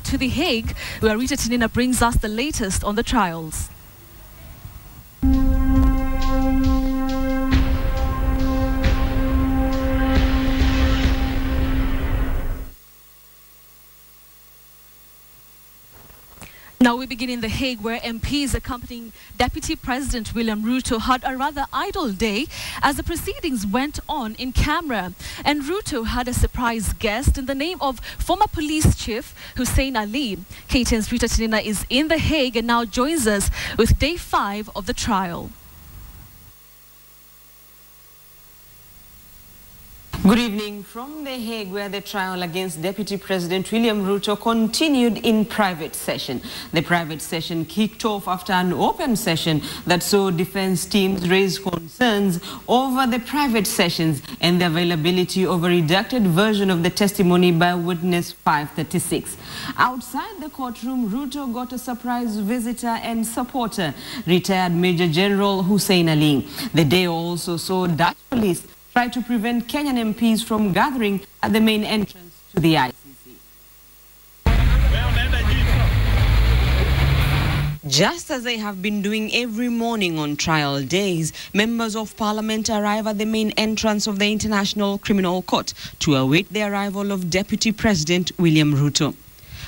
to The Hague, where Rita Tinina brings us the latest on the trials. Now we begin in The Hague, where MPs accompanying Deputy President William Ruto had a rather idle day as the proceedings went on in camera. And Ruto had a surprise guest in the name of former police chief Hussein Ali. KTN's Rita Tinina is in The Hague and now joins us with day 5 of the trial. Good evening from The Hague, where the trial against Deputy President William Ruto continued in private session. The private session kicked off after an open session that saw defense teams raise concerns over the private sessions and the availability of a redacted version of the testimony by witness 536. Outside the courtroom, Ruto got a surprise visitor and supporter, retired Major General Hussein Ali. The day also saw Dutch police try to prevent Kenyan Mps from gathering at the main entrance to the ICC. Just as they have been doing every morning on trial days, members of parliament arrive at the main entrance of the International Criminal Court to await the arrival of Deputy President William Ruto.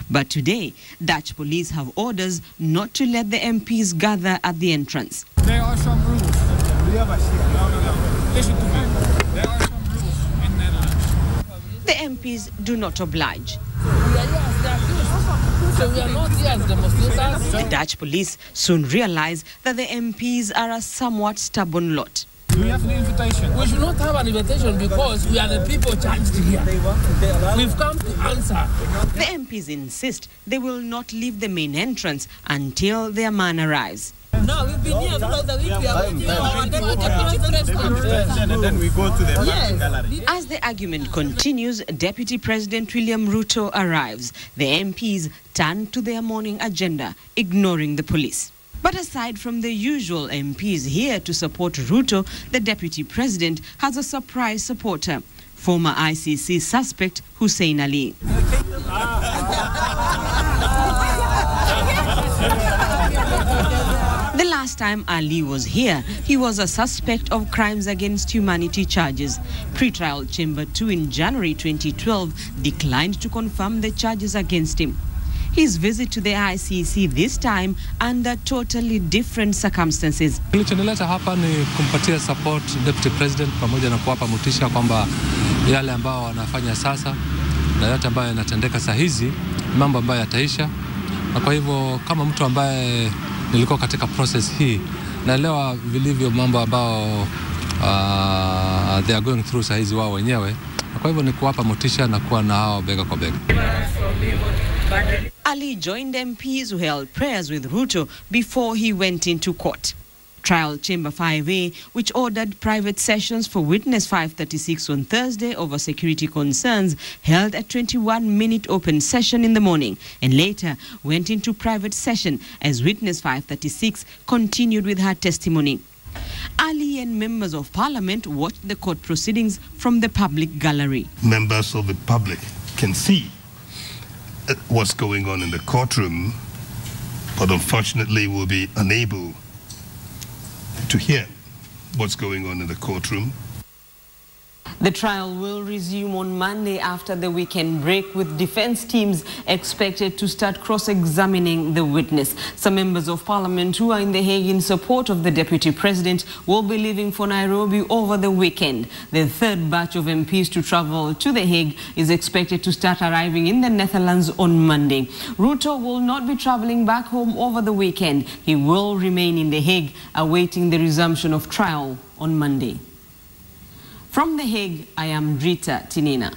But today, Dutch police have orders not to let the MPs gather at the entrance. There are some rules. Listen to me. There are some rules in Netherlands. The MPs do not oblige. The Dutch police soon realize that the MPs are a somewhat stubborn lot. Do we have an invitation? We should not have an invitation because we are the people charged here. We've come to answer. The MPs insist they will not leave the main entrance until their man arrives. No, we've been here because the week we are waiting for our deputy president. And then we go to the gallery. As the argument continues, Deputy President William Ruto arrives. The MPs turn to their morning agenda, ignoring the police. But aside from the usual MPs here to support Ruto, the Deputy President has a surprise supporter, former ICC suspect Hussein Ali. The last time Ali was here, he was a suspect of crimes against humanity charges. Pre-trial Chamber 2 in January 2012 declined to confirm the charges against him. His visit to the ICC this time under totally different circumstances. Kilichonileta hapa ni kumpatia support Deputy President pamoja na kuwapa motisha kwamba yale ambao wanafanya sasa na yote ambayo yanatendeka saa hizi mambo ambayo yataisha. Na kwa hivyo kama mtu ambaye nilikuwa katika process hii naelewa vilivyo mambo ambao they are going through saa hizi wao wenyewe. Na kwa hivyo ni kuwapa motisha na kuwa na hao bega kwa bega. Ali joined MPs who held prayers with Ruto before he went into court. Trial Chamber 5A, which ordered private sessions for witness 536 on Thursday over security concerns, held a 21-minute open session in the morning and later went into private session as witness 536 continued with her testimony. Ali and members of parliament watched the court proceedings from the public gallery. Members of the public can see what's going on in the courtroom, but unfortunately will be unable to hear what's going on in the courtroom. The trial will resume on Monday after the weekend break, with defense teams expected to start cross-examining the witness. Some members of parliament who are in The Hague in support of the deputy president will be leaving for Nairobi over the weekend. The third batch of MPs to travel to The Hague is expected to start arriving in the Netherlands on Monday. Ruto will not be traveling back home over the weekend. He will remain in The Hague awaiting the resumption of trial on Monday. From The Hague, I am Rita Tinina.